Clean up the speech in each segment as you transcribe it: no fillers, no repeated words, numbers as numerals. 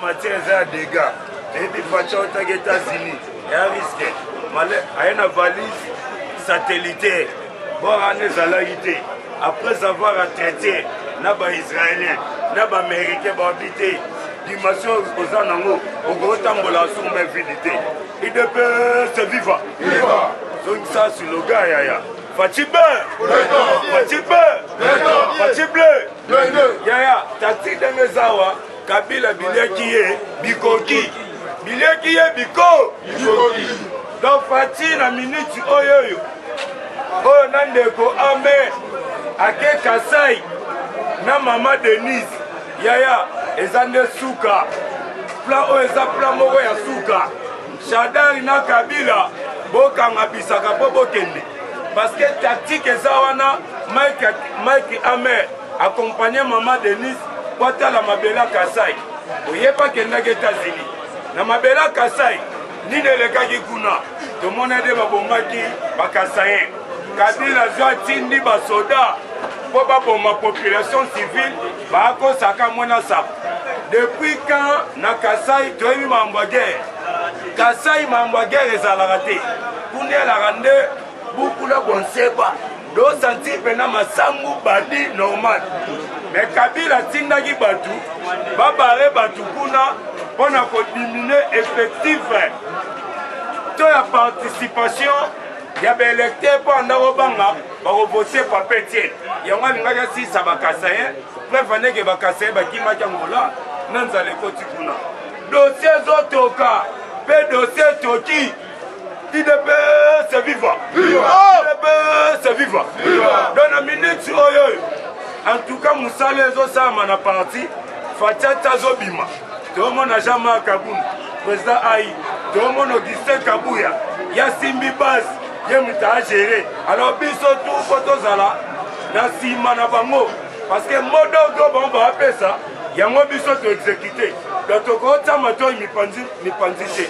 matière des dégâts. Et puis Fatia aux États-Unis, il y a un risque. Il y a une valise satellitaire. Bon, après avoir traité les Israéliens, les Américains, les habiter, dimension aux Anango, au gros tambola sur mes fidélités. Il peut se vivre. Donc ça, c'est le gars, yaya. Fatibé, yaya, tati de Mezawa, Kabila Bileki, Bikoki, Bileki, Biko. Donc Fati, la minute, oyoyo. Oh, Nandeko, Amen, Ake Kasai, na Mama Denise, yaya, Ezande Souka, plan o eza plan moko ya Souka, Shadari na Kabila, Bokanga Bisaka Bobo Kende. Parce que tactique Ezawana, Mike Amer, accompagné Maman Denise, Wata la Mabela Kasai. Vous voyez pas qu'elle n'a États-Unis. La Mabela Kasai, ni de l'Ekagi Kuna, tout le monde a dit Babomaki, Bakasayen. Kabila Zouatindi Basoda, pour ma population civile, Bako Saka Mona Sap. Depuis quand Nakasai, tu as eu ma guerre. Kasai m'a guerre et ça l'a raté. Kouné la rende, beaucoup de bon seba. Do senti pena masangu badi normal. Mais Kabila Tindagi Batu, Babare Batu Kuna, pour diminuer effectif. Toute la participation, il y a des électeurs pour en avoir pour voter pour Pétier. Il y a un si ça va casser, prévenez que va casser, qui m'a dit non, ça les côtés Kuna. Dossier autres cas, dossier Toki. Il peut se vivre. Il peut se vivre. Dans la minute, en tout cas, Moussa les autres na parti, Fatia Tazobima. Tout le monde a jamais Kaboun, président Aïe, tout le monde a Augustin Kabouya, Yassimbi Baz, Yemita géré. Alors, biso tout Fotozala, Nassima Nabango, parce que Modo Dobo va appeler ça, il y a un biso to exécuter. Donc, au côté Mato, il m'y pandite.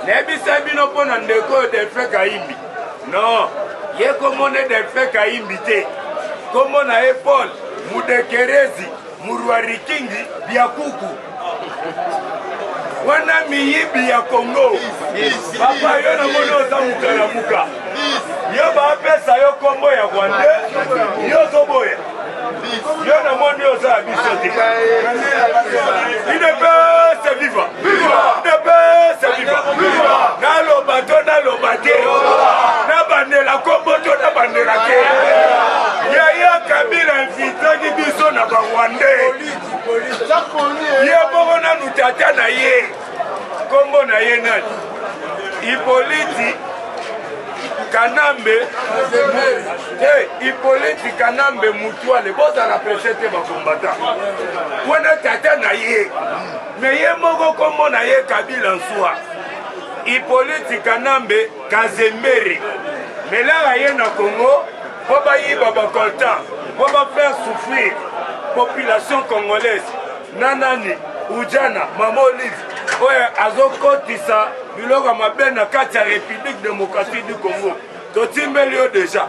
Nebi Sabino pona ndeko Delphin Kaimbi. Non, il y a comme on est Delphin Kaimbi. Comme on a Paul, Moudekerezi, Mourouari Kingi, Biakuku. Wana miyibi ya Congo. Papa yo na mono za mukala muka. Yo ba pesa yo kombo ya Rwanda. Yo zoboya. Yo na mono yo za bisote. Il ne peut se vivre. Il ne peut se vivre. Na lo bato na lo bate. Na bandela kombo to na bandela ke. Yaya Kabila infiltré biso na ba Rwanda. Ye boko na nutata na ye. Kombo na ye nani. Hippolyte Kanambe. Hippolyte Kanambe Mutuale. Boza la presete ba combattant. Wana tata na ye. Mais ye moko kombo na ye Kabila nsua. Hippolyte Kanambe Kazemere. Mais là ye na Congo, boba yiba ba kolta. Boba faire souffrir population congolaise. Nanani, Ujana, Mama Olive, Oye Azokotisa, Biloko Mabena, Katia République démocratique du Congo. Totimbelio déjà.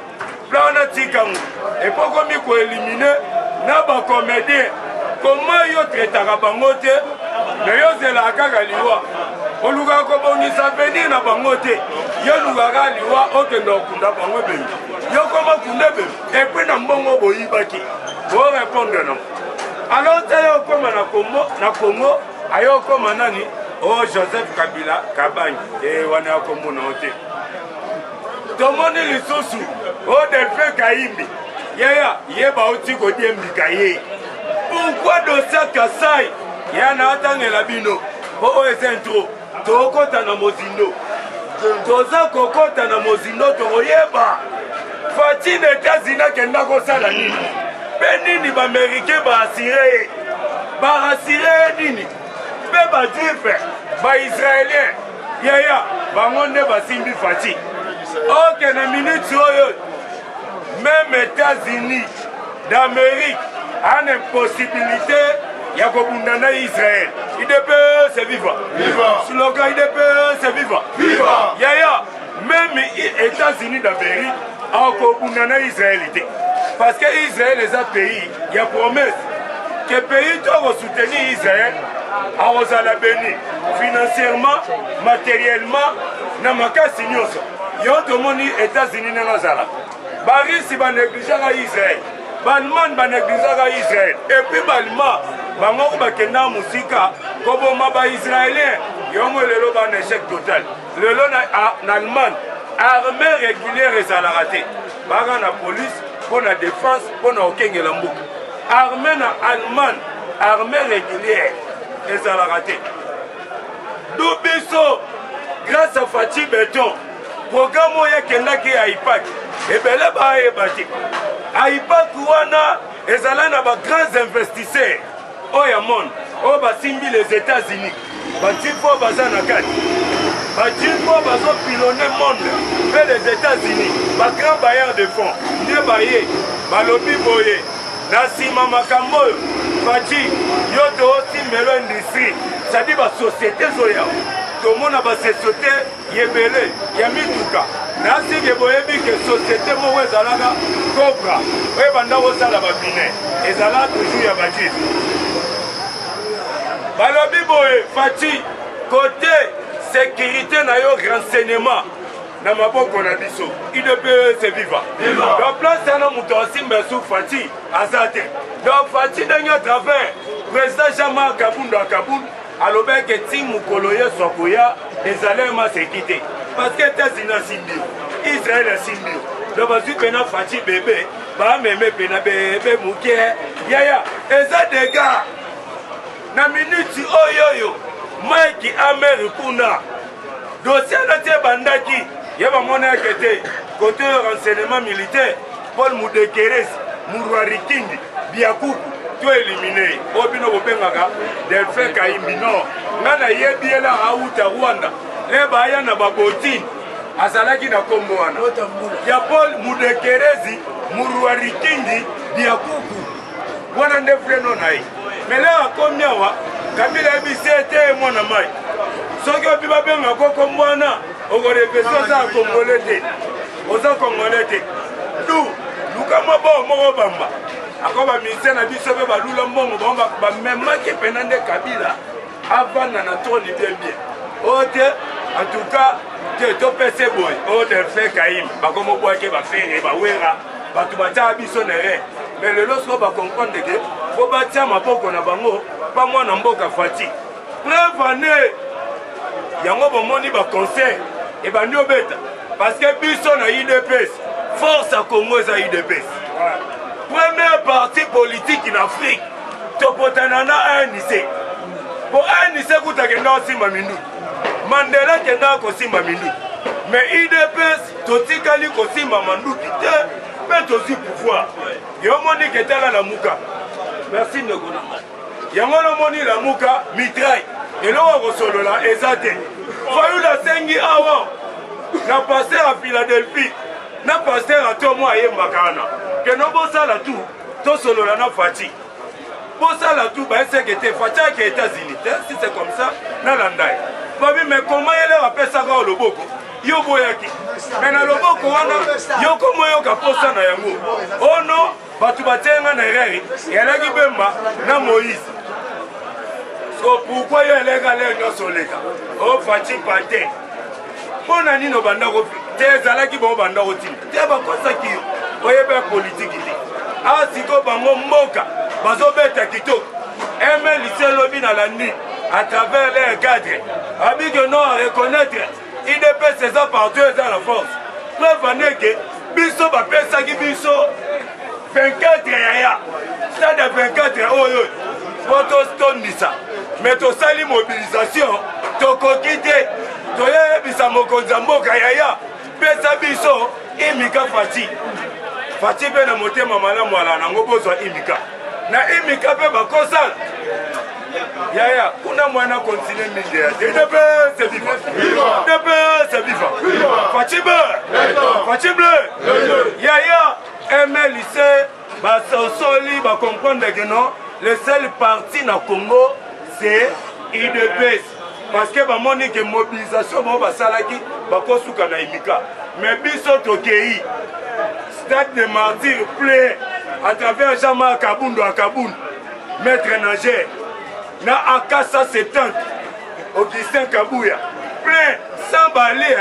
Plan Tikangu. Et pourquoi il faut éliminer Naba comédien. Comment yo traite Bangote, mais yo c'est la Kagaliwa. On nous a commis sa venir na Bangote. Yo nous a liwa, ok, non, Kunda Bangote. Yo comment Kunda et puis Nambongo Boyibaki. Pour répondre non. Alors, na Congo, ayo koma nani, oh Joseph Kabila, Kabany, et wana komo na ote. Tomoni lisusu, oh Delphin Kaimbi, yaya, yeba oti kodi mbikaye. Pourquoi dossier Kasai, yana atange la bino, oh esentro, tokota na mozindo. Toza kokota na mozindo toyeba. Fati États-Unis kenda ko sala nini. Benini ba américain ba assuré. Ba assuré nini. Be ba juif, ba israélien. Yaya, ba ngonde ba simbi Fati. OK na minute oyo. Même États-Unis d'Amérique a une possibilité ya kobundana Israël. Il peut se vivre. Slogan il peut se vivre. Yaya, même États-Unis d'Amérique a kobundana Israël. Parce que Israël est un pays, il y a promesse que le pays doit soutenir Israël akozala béni financièrement matériellement na makasi nyonso yo tomoni États-Unis ndenge azala barisi banegligeaka Israël baallemand banegligeaka Israël epuis baalemand bango bakenda mosika koboma baisraélien yongo lelo bana échec total lelo na Allemagne armée régulière ezalaka te baka na police mpo na défense mpo na kokengela mboka armée na Allemagne armée régulière ezalaka te du biso grâce à Fachi Béton programme oyo ekendaki ya IPAC ebele bayeba te IPAC wana ezala na bagrands investisseurs oyo ya monde oyo basimbi les États-Unis bati mpo baza na kati bati mpo bazopilone monde mpe les États-Unis bagrand bailleurs de fonds nde baye balobi boye na nsima makambo oyo Fachi yo toosimbelo industrie c'est-à-dire basociété zoya tomona basociété yebele ya mituka nasiki boyebi ke société moko ezalaka Cobra oyo banda kosala bamine ezala toujours ya bajisi balobi boye Fachi côté sécurité na yo renseignement na maboko na biso IDPS viva donc place ana moto asimba su Fachi aza te donc Fachi ndenge à travers président Jean-Marc Kabund akabund alobeke ti mokolo yesu akoya ezalema sekite parce que États-Unis asimbi Israël asimbi donc bazwi pena Fachi bebe bameme pena bebe moke yaya eza dega na minute oyoyo Mike Amer kuna dossier na tie bandaki ya bamona yake te côté renseignement militaire Paul Mudekeres Murwari Kindi Biakuku to éliminé obino bobengaka Delphin Kaimbi non ngana yebiela auta Rwanda le baya na babotine azalaki na kombo wana ya Paul Mudekerezi Murwari Kindi Biakuku wana nde freno na ye mele akomia wa Kabila bisete mwana mai soki obi babenga koko mwana okorepesa oza kongole te oza kongole te du luka moko bamba akoba ministère na biso mpe balula mbongo bango bamemaki pena nde Kabila avanda na troni bien oyo te en tout cas te topese boye oyo Delphin Kaim bakomobwake bafere bawera bato batiaka biso nere mais lelo soko bacomprendre ke fo batia maboko na bango pa mwana mboka Fachi preuve ane yango bomoni baconseil ebandi obeta parce que biso na IDPS force à Congo eza IDPS première parti politique en Afrique topotana na ANC po ANC kutakenda osimba minduki Mandela kenda kosimba minduki mais IDPS totikali kosimba manduki te mpe tozi pouvoir yomoni ketala la muka merci Ndegonanga yango nomoni la muka mitraille eloko kosolola eza te Fayulu sengi awa na pasteur à Philadelphie na pasteur à tomo ayembaka wana keno bosala tu tosolola na Fachi bosala tu baeseke te Fachi ake États-Unis si c'est comme ça nalandai babi mais comment ele bapesaka o loboko yo boyaki mais na loboko wana yo komoyoka posa na yango oh non bato batienga na erreur elaki bemba na Moïse so pourquoi yo eleka leo nyonso oleka o Fachi pate mpo na nini obanda kofi te ezalaki bao banda kotina te bakosaki yo oyeba politiki te awa siko bango mboka bazobeta kitoko eme lise lobi na landi à travers les cadres abi que non à reconnaître IDPS eza partout eza la force preuve aneke biso bapesaki biso 24 yaya stade ya 24 oyo po tostondisa mais tosali mobilisation tokoki te toyebisa mokonzi ya mboka yaya pesa biso imika Fachi mpe na motema malamu ala nango bozwa imika na imika mpe bakosala yaya kuna mwana continue mingi ya DPS viva DPS viva Fachi bleu yaya MLC basosoli bacomprendre que non le seul parti na Congo c'est IDPS parce que bamoni ke mobilisation bao basalaki bakosuka na imika mais biso tokei stade de martyr plein à travers Jean-Marc Kabund akabund maître nageur na Akasa 70 Augustin Kabouya plein sans balai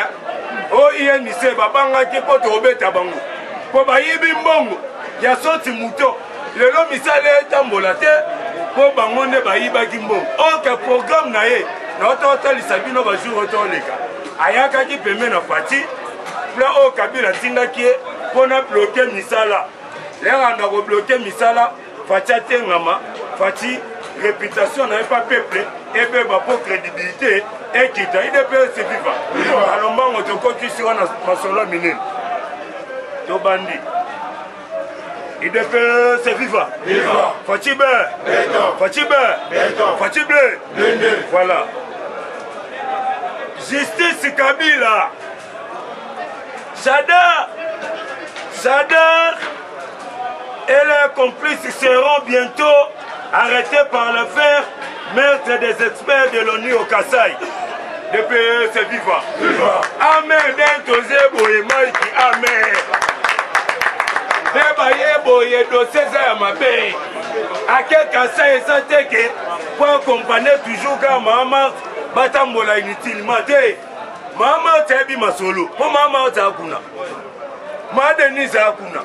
o INC babangaki po tobeta bango po bayibi mbongo ya soti muto lelo misala etambola te po bango nde bayibaki mbongo oke programme na ye na ototalisa bino bajour otoleka ayakaki pembe na Fati plan oyo Kabila atindaki ye mpona bloke misala leranda kobloke misala Fati atengama Fati réputation na pas peuple et bien pour crédibilité et qui t'a idée c'est vivant alors moi on te coach sur un masolo minine to bandi idée c'est vivant Fatibé voilà justice Kabila Sada et leurs complices seront bientôt arrêtés par l'affaire meurtre des experts de l'ONU au Kasaï. Depuis c'est vivant. Amen. D'intosé boye Mike. Amen. Débaye boye dossier à ma paix. À quel Kasaï ça teke pour accompagner toujours quand maman batambola inutilement. Maman tebi masolo. Pour maman takuna. Ma Denise akuna.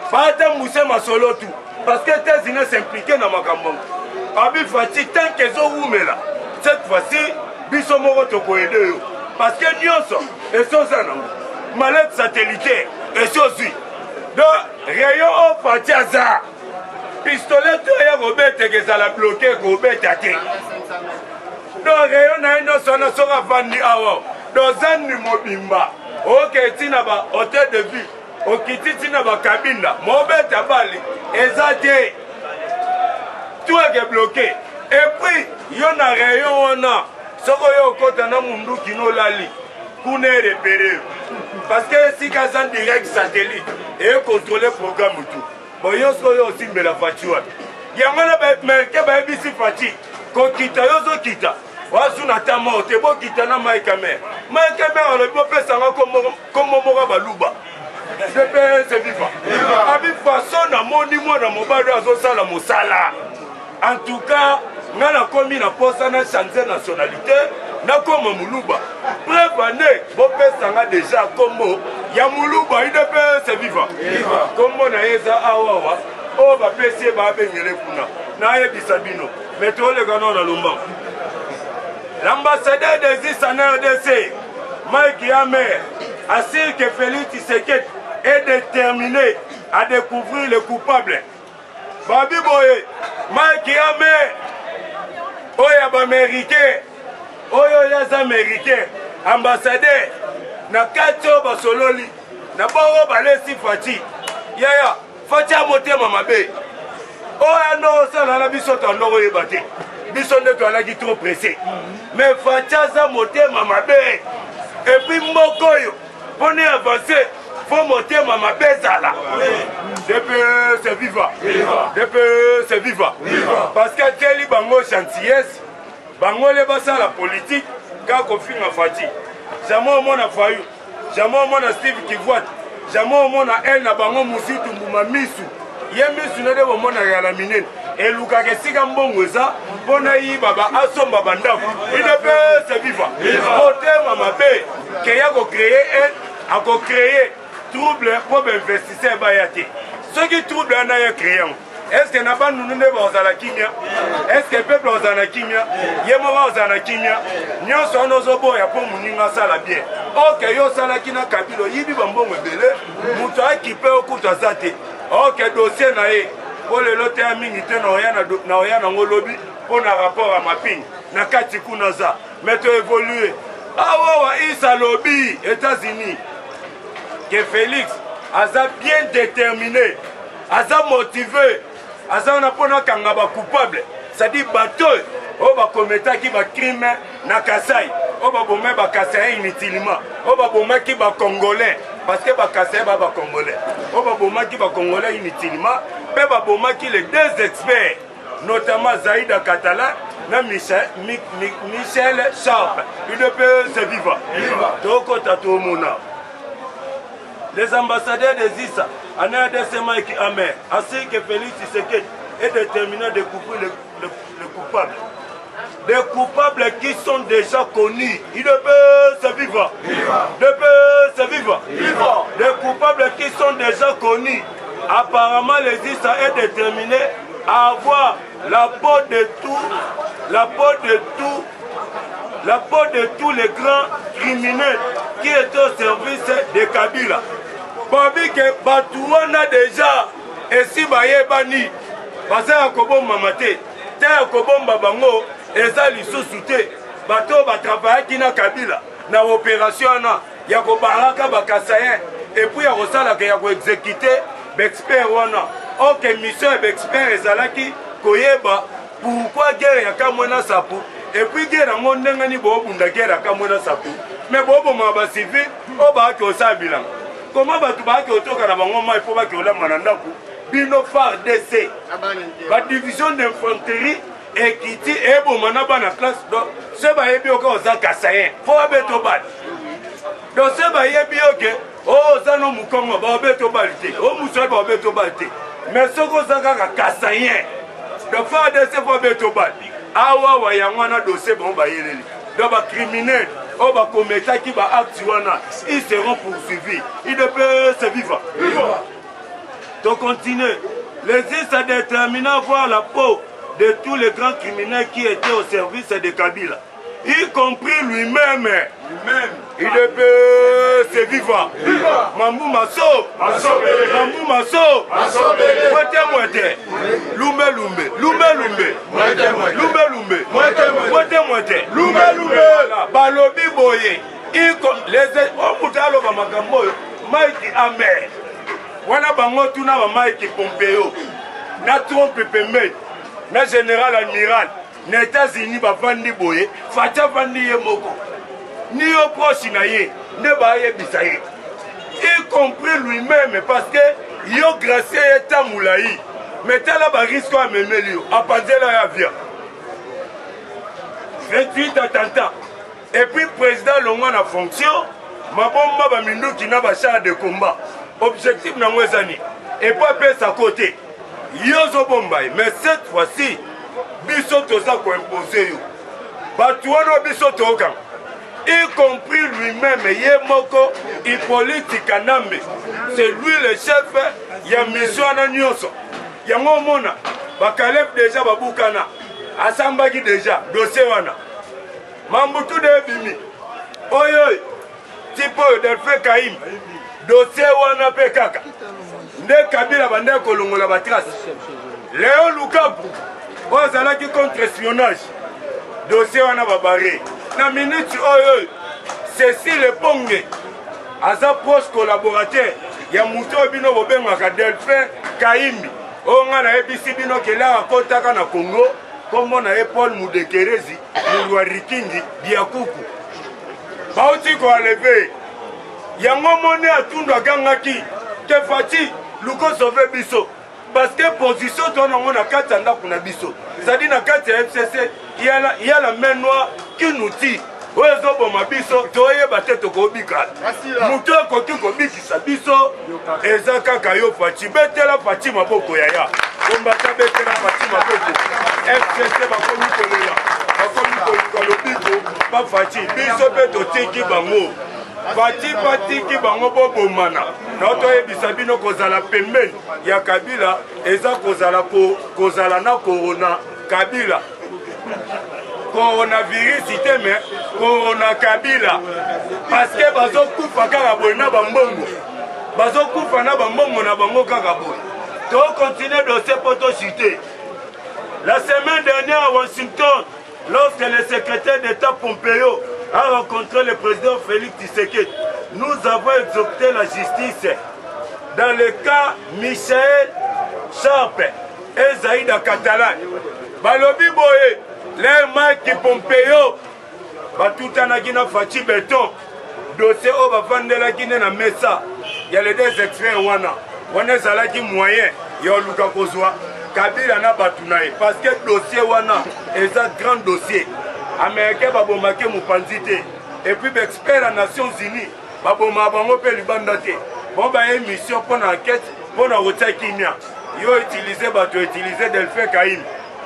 Pata mousse masolo tout. Parce que tes inés s'impliquent dans ma campagne. Abi Fati, tant qu'ils ont oumela, cette fois-ci, Bissomoro toko aider. Parce que Nyonso, et Sozana, malade satellitaire, et Sozi. Donc, rayon au Fati Aza. Pistolet, et Robert, et ça l'a bloqué, Robert Tate. Donc, rayon n'a une sonne, sera vendu à Wao. Donc, Zan Mobimba. Ok, Tinaba, hôtel de vie. Okititi na bakabinda Mobet abali ezate tout est bloqué et puis yon a rayon ona soko yo kota na mundu kino lali kune repéré parce que si gazan direct satellite et contrôler programme tout bon yo so yo aussi mbela fatiwa yangana ba merke ba bisi fati ko kita yo zo kita wasu na tamo te bo kita na maikamer on le bo pesa comme moko baluba c'est vivant. Avec façon, na moni moi na mobile azosala mosala. En tout cas, on a commis na poste na changer nationalité, na comme Muluba. Bref, année, bon pesa déjà comme ya Muluba, c'est vivant. Comme on a eza awawa, oh ba pesi ba benyele kuna. Na ye bisabino. Mais tout le ganon na lumba. L'ambassadeur des Isana RDC, Mike Yame, assure que Félix Tshisekedi est déterminé à découvrir les coupables. Babi Boye, Mike Yame, Oya Américain, Oya les Américains, ambassadeur, na Kato Basololi, na Boro Balesi Fati, Yaya, Fati a monté Mamabe. Oya no, ça la biso tando yebate. Biso ne to la qui trop pressé. Mais Fati a monté Mamabe. Et puis Mokoyo, pour nous avancer, il faut monter Mama Bezala. Depuis c'est vivant. Depuis c'est vivant. Parce que Teli Bango Chantillès, Bango les bassins la politique, quand on finit en Fati. Jamais au monde a failli. Jamais au monde a Steve Kivoit. Jamais au monde a elle n'a Bango Moussi Tumbuma Misu. Yemisu n'a pas au monde à la mine. Et Luka Kessiga Mbongoza, Bonaï Baba Asom Babandam. Il ne peut se vivre. Côté Mama Bé, qui a créé trouble pour investisseurs Bayate. Ceux qui troublent en ayant créé. Est-ce que n'a pas nous ne pas à la Kimia? Est-ce que le peuple est à la Kimia? Yemova est à la Kimia? Nous sommes nos obos et pour Mouninga Sala bien. Ok, yo Salakina Kabilo, Yibi Bambon Bele, Mouta qui peut au coup de Zate. Ok, dossier naé. Pour le loté à Minité, na oyana ngolobi, pour un rapport à ma ping, na kati kunaza, mais tu évolué. Ah ouais, Issa lobby, États-Unis, que Félix a bien déterminé, a motivé, a on a pas un coupable, c'est-à-dire bateau, on va commettre qui va crime na Kasaï, on va bomber ba Kasaï inutilement, on va bomber qui va congolais, parce que ba Kasaï va congolais, on va bomber qui va congolais inutilement. Qui les deux experts, notamment Zaïda Catalan, Michel Sharp, UDP c'est vivant. Les ambassadeurs des ISA, en RDC Mike Amer, ainsi que Félix Tshisekedi est déterminé à découvrir le coupable. des coupables qui sont déjà connus. Il ne peut se vivre. Ne peut se vivre. Des coupables qui sont déjà connus. Apparemment, les Israéliens est déterminé à avoir la peau de tous les grands criminels qui étaient au service de Kabila. Babi que Batouana déjà et si Bayebani, parce que Kobomba Mate, Terre Kobomba Bango, et ça lisusu te bato batravaillaki na Kabila na opération na ya kobaraka bakasayen et puis ya kosalaka ya koexécuter bexpert wana oke mission ya bexpert ezalaki koyeba pourquoi guerre ya kamwena sapu et puis guerre yango ndenge ni boobunda guerre ya kamwena sapu mais booboma bacivil oyo baaki osala bilanga comment bato baaki otoka na bango mai mpo baki olamba na ndako bino FARDC badivision d'infanterie ekiti eboma na bana classe donc se bayebi oke oza kasayen fo babeto bali donc se bayebi oke oza no mukongo babeto bali te o musoi babeto bali te mais soki oza kaka kasayen donc FARDC fo babeto bali awawa yango wana dossier bango bayeleli donc bacriminel oyo bakometaki baacte wana ils seront poursuivis ils ne peuvent se vivre donc continue les is a déterminé à voir la peau de tous les grands criminels qui étaient au service de Kabila, y compris lui-même. Il ne peut se vivre. Mamou Masso, Mamou Masso, Mouete, Lumbe, Balobi Boye, les Omutalo Bamagambo, Mike Amer, Wana Bango Tuna Mike Pompeo, na trompe Pembe. Na général amiral na États-Unis bavandi boye facha vandi ye moko ni yo proche na ye ne ba ye bisaye y compris lui-même parce que yo gracié eta moulaï mais tala ba risque à memelio a panzela ya via 28 attentats et puis président longo na fonction mabomba ba minduki na ba char de combat objectif na mwezani et pas pesa côté Yozo Bombay, mais cette fois-ci, biso toza ko imposer yo. Batuano biso toka. Y compris lui-même, Yemoko, Hippolyte Kanambe. C'est lui le chef, ya mission na nyonso. Yango mona, bakalef déjà babukana. Asambaki déjà, dossier wana. Mambutu de bimi. Oyoy, tipo Delphin Kaim. Dossier wana pekaka. Nde Kabila bande kolongola batrace. Léo Lukaku ozalaki contre espionnage. Dossier wana babare. Na minute oyo Cécile Ponge aza proche collaborateur ya muto bino bobengaka Delphin Kaimbi. Onga na ebisi bino kela akotaka na Congo kombo na Paul Mudekerezi mulwa rikingi diakuku. Bauti ko aleve. Yango mone atundwa gangaki ke fati Luko sauve biso parce que position ton on a 4 ans pour biso c'est-à-dire na 4 FCC il y a la main noire qui nous tire ozo boma biso toye bateto ko bika muto ko ko bikisa biso ezaka kayo fati betela fati maboko yaya kombata betela fati maboko FCC ba komi kolela ba komi ko biko ba fati biso beto tiki bango Pati ki bango bomana noto ebisa bino kozala pembeni ya Kabila eza kozala na corona Kabila coronavirus iteme corona Kabila parce que bazokufa kaka boye na bambongo bazokufa na bambongo na bango kaka boye to continuer dossier poto cité la semaine dernière à Washington lorsque le secrétaire d'État Pompeo a rencontré le président Félix Tshisekedi. Nous avons exhorté la justice dans le cas Michel Sharp et Zaïda Catalan. Balobi Boye, les Mike Pompeo, Batutana Gina Fachi Beton, dossier au Bavandela Guinée na Mesa. Il y a les deux experts wana. Wana Zalaki moyen, il y a Luka Kozwa, Kabila na Batunaï. Parce que le dossier wana est un grand dossier. Américain babomake mupanzite et puis expert en Nations Unies baboma bango pe libandate bon ba émission pour enquête pour na rotia kimia yo utiliser bato utiliser Delphin Kaim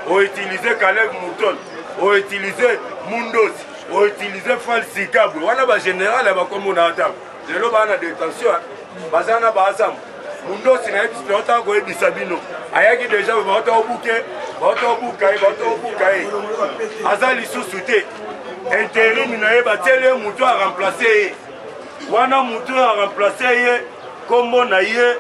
o utiliser Caleb Mouton outiliser mundosi outiliser falsikable wana bagénéral bakomona ata lelo bana détention bazana baasamba mundosi na yebisi ota koyebisa bino ayaki deja baota obuka ye aza lisusu te intérim na ye batiele mutu aremplace ye wana mutu aremplace ye kombo na ye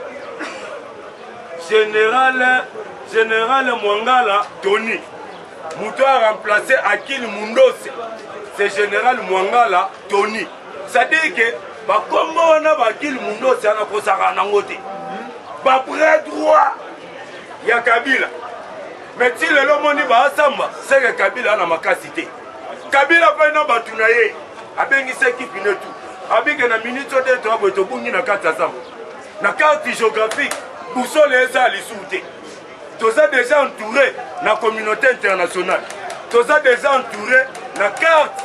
général Mwangala Tony mutu aremplace Akili Mundosi c'est général Mwangala Tony c'est-à-dire que bakombo wana bakili Mundosi ana kosaka nango te ba bras droit ya Kabila mais ti lelo moni baasamba c'est que Kabila ana makasi te Kabila pa na batuna ye abengisi ekipe ne tout abike na minute de to aboto bungi na kata samba na carte géographique boussole eza lisusu te toza déjà entouré na communauté internationale toza déjà entouré na carte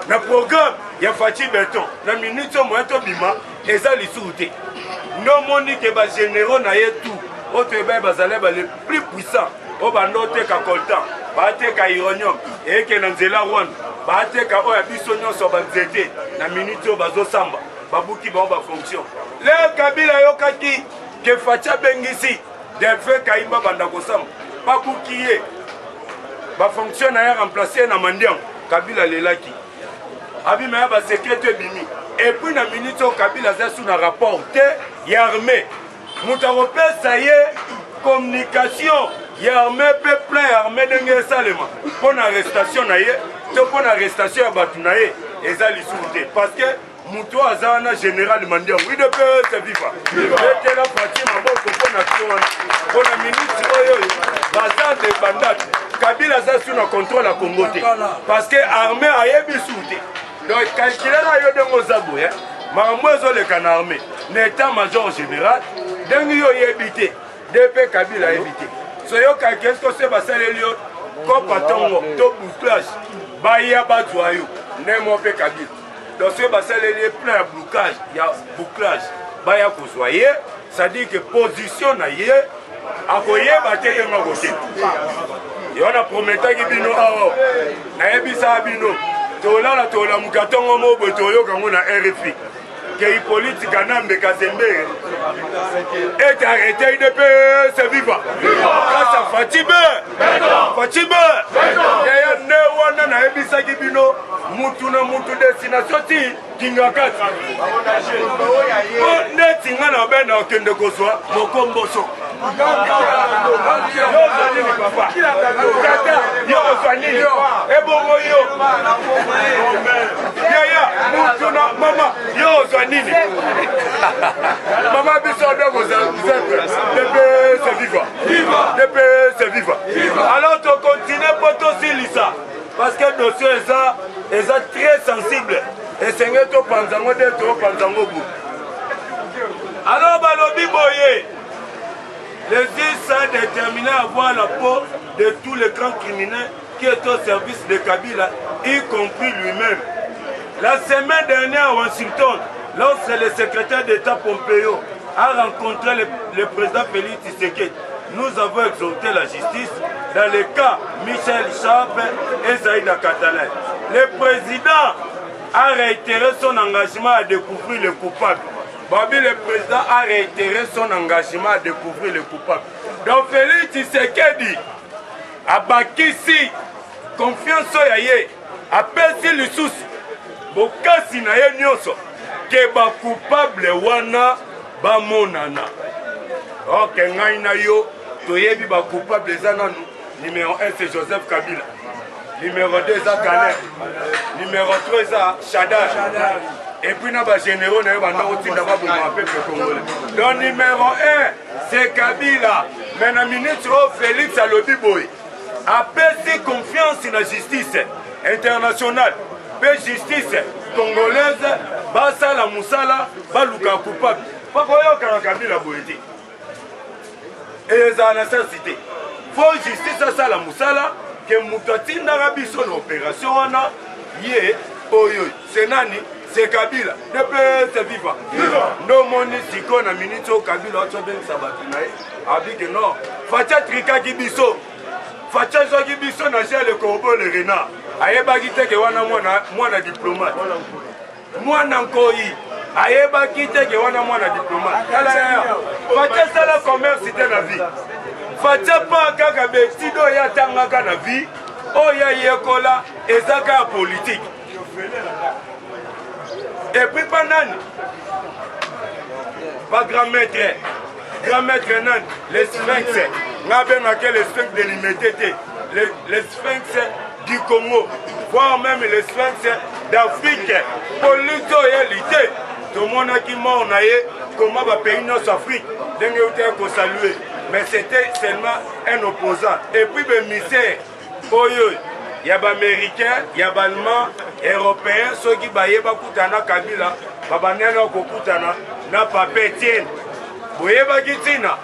na programme ya Fachi Beton na minute moyeto bima eza lisusu te no moni ke ba généraux na ye tout autre ba bazale ba le plus puissant o bando te ka coltan ba te ka ironium et ke na nzela rwanda ba te ka o ya biso nyonso ba nzete na minute o bazo samba babuki ba fonction le Kabila yokaki ke Fachi bengisi Delfe Kaimba banda kosamba babuki ye ba fonction na ya remplacer na mandiam Kabila lelaki abi ma ba secrétaire bimi et puis na minute o Kabila za sous na rapport te ya armée mutarope ça y est communication ya armée pe plein armée ndenge salema pour arrestation na ye to pour arrestation ya batu na ye eza lisusu te parce que mutu azana général mandiam oui de peu c'est viva et la Fatima maboko pona kiona pona minute oyo baza de bandat Kabila za sous na contrôle à Congo te parce que armée ayebi soute donc calculer la yo de Mozambo hein makambo ezoleka na armée l'état-major général dengi yo yebite DP Kabila yebite so yo qu'est-ce que c'est basaleli yo ko patongo to bouclage baya bazwa yo nemo pe Kabila donc c'est basaleli plein blocage ya bouclage baya kozwaye ça dit que position na ye akoyeba te yenga kote yo na prometaki bino awo na yebisa bino tolala tola mukatongo mobo toyoka ngona RFI que politique Kanambe Kazembe est arrêté de paix, c'est vivant. Grâce à Fatime. D'ailleurs, ne wana na ebisa kibino mutu na mutu destination ti kingakati. O netinga na bena okende kozwa mokomboso. Maman biso c'est vivant. Alors tu continues pour toi Lisa parce que le dossier est très sensible et c'est que tu penses alors balobi boye les juges sont déterminés à voir la peau de tous les grands criminels qui est au service de Kabila, y compris lui-même. La semaine dernière à Washington, lorsque le secrétaire d'État Pompeo a rencontré le président Félix Tshisekedi, nous avons exhorté la justice dans les cas Michel Chap et Zaïda Catalan. Le président a réitéré son engagement à découvrir les coupables. Babi, le président a réitéré son engagement à découvrir les coupables. Donc Félix Tshisekedi a bakisi confiance à ye, a percé le sous, bokasi na ye nyonso, ke ba coupable wana ba monana. Ok, ngai na yo, toyebi ba coupable zananu. Numéro 1 c'est Joseph Kabila. Numéro 2 c'est Kaler. Numéro 3 c'est Chadar. Et puis nous avons généraux donc numéro 1 c'est Kabila. Maintenant ministre Félix Alobiboy a perdu confiance dans la justice internationale. La justice congolaise, Basa la Moussala, Baluka coupable. Pas quoi Kabila Boyeti. Et les nécessité. Faut justice à ça la Moussala que Moutati n'arabi son opération yé oyo c'est nani. C'est Kabila, depuis c'est vivant. Non, mon siko na minute au Kabila, tu as bien sabatinaï. Abi que non, Fatia Trika Kibiso, Facha soki biso na gel Corbeau le renard. Ayebaki te ke wana mwana diplomate. Mwana nkoi. Ayebaki te ke wana mwana diplomate. Facha sala commerce te na vie. Facha pa kaka betido ya tangaka na vie. Oya yekola ezaka politique. Et puis pas nani. Pas grand maître nan, les sphinx. Les sphinx de l'immédiateté. Les sphinx du Congo, voire même les sphinx d'Afrique. Pour l'autorité, tout le monde qui mort comment va payer notre Afrique, qu'on saluer. Mais c'était seulement un opposant. Et puis, le misère, il y a des Américains, il y a des Allemands, Européens, ceux qui baillent Bakutana Kabila, Babanena Kokutana, n'a pas pété. Vous voyez Bakitina,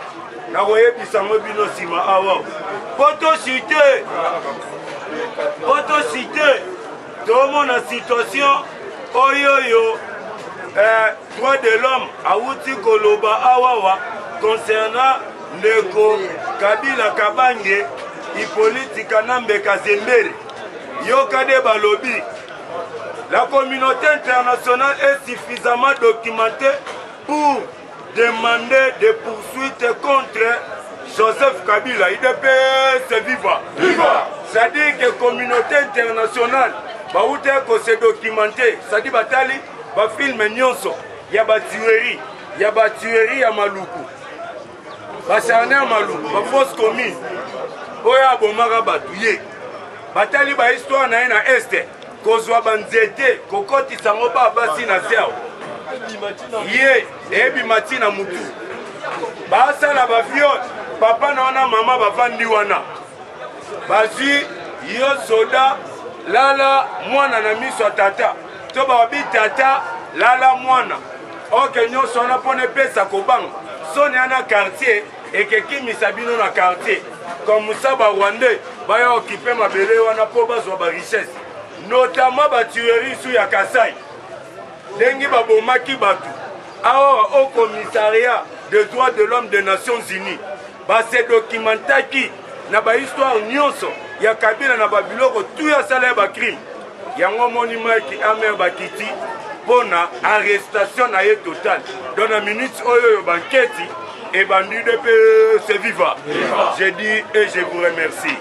n'a voyé Pissango Bino Sima Awa. Photocité, tout le monde a situation, Oyoyo, droit de l'homme, Aouti Koloba Awawa, concernant Neko Kabila Kabange, Hippolyte Kanambe Kazembere, Yokade Balobi. La communauté internationale est suffisamment documentée pour demander des poursuites contre Joseph Kabila. IDPS viva. C'est-à-dire que la communauté internationale va se documenter. C'est-à-dire que les films nyonso, il y a des tueries. Il y a des tueries à Maluku. Basarné à Maluku, des fausses communes. Oya bomara batouye. Batali ba histoire na est. Kozwa banzete, kokoti sango ba basi na seo. Ye, ebi matina mutu. Basa na ba viol, papa na wana mama bavandi wana. Basi yo soda lala mwana na miso tata. To ba bi tata lala mwana. Ok nyonso na pone pesa kobanga. Soni ana quartier et que kimi sabino na quartier. Comme ça ba Rwandais ba yo occuper mabele wana po bazwa ba richesse. Notamment ba tuerie sous ya Kasai. Dengi ba bomaki batu. Awa au commissariat des droits de l'homme des Nations Unies. Ba se documentaki na ba histoire nyonso ya Kabila na ba biloko tout ya sala ba crime. Yango monument ki amer bakiti pona arrestation na ye total. Dans la minute oyo banketi et bandu de c'est viva. Je dis et je vous remercie.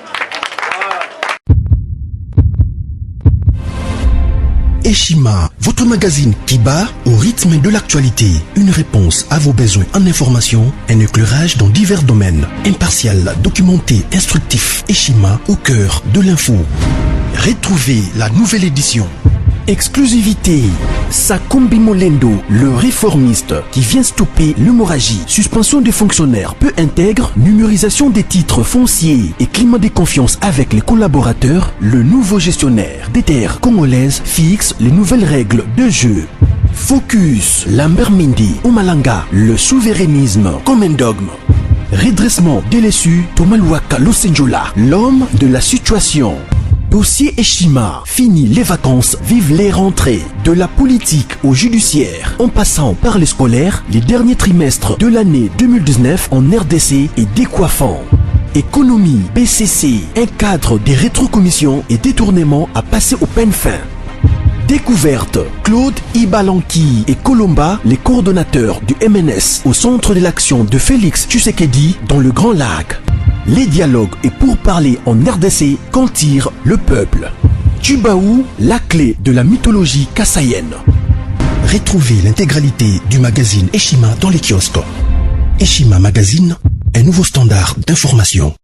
Eshima, votre magazine qui bat au rythme de l'actualité. Une réponse à vos besoins en information, un éclairage dans divers domaines. Impartial, documenté, instructif. Eshima au cœur de l'info. Retrouvez la nouvelle édition. Exclusivité, Sakumbi Molendo, le réformiste qui vient stopper l'hémorragie, suspension des fonctionnaires peu intègre, numérisation des titres fonciers et climat de confiance avec les collaborateurs, le nouveau gestionnaire des terres congolaises fixe les nouvelles règles de jeu. Focus, Lambert Mindi, Omalanga, le souverainisme comme un dogme. Redressement délaissé, Tomaluaka Losenjola, l'homme de la situation. Dossier Eshima, fini les vacances, vive les rentrées. De la politique au judiciaire, en passant par les scolaires, les derniers trimestres de l'année 2019 en RDC est décoiffant. Économie, BCC, un cadre des rétrocommissions et détournements à passer au peine fin. Découverte, Claude Ibalanki et Colomba, les coordonnateurs du MNS au centre de l'action de Félix Tshisekedi dans le Grand Lac. Les dialogues et pourparlers en RDC qu'en tire le peuple. Tubaou, la clé de la mythologie kassaïenne. Retrouvez l'intégralité du magazine Eshima dans les kiosques. Eshima Magazine, un nouveau standard d'information.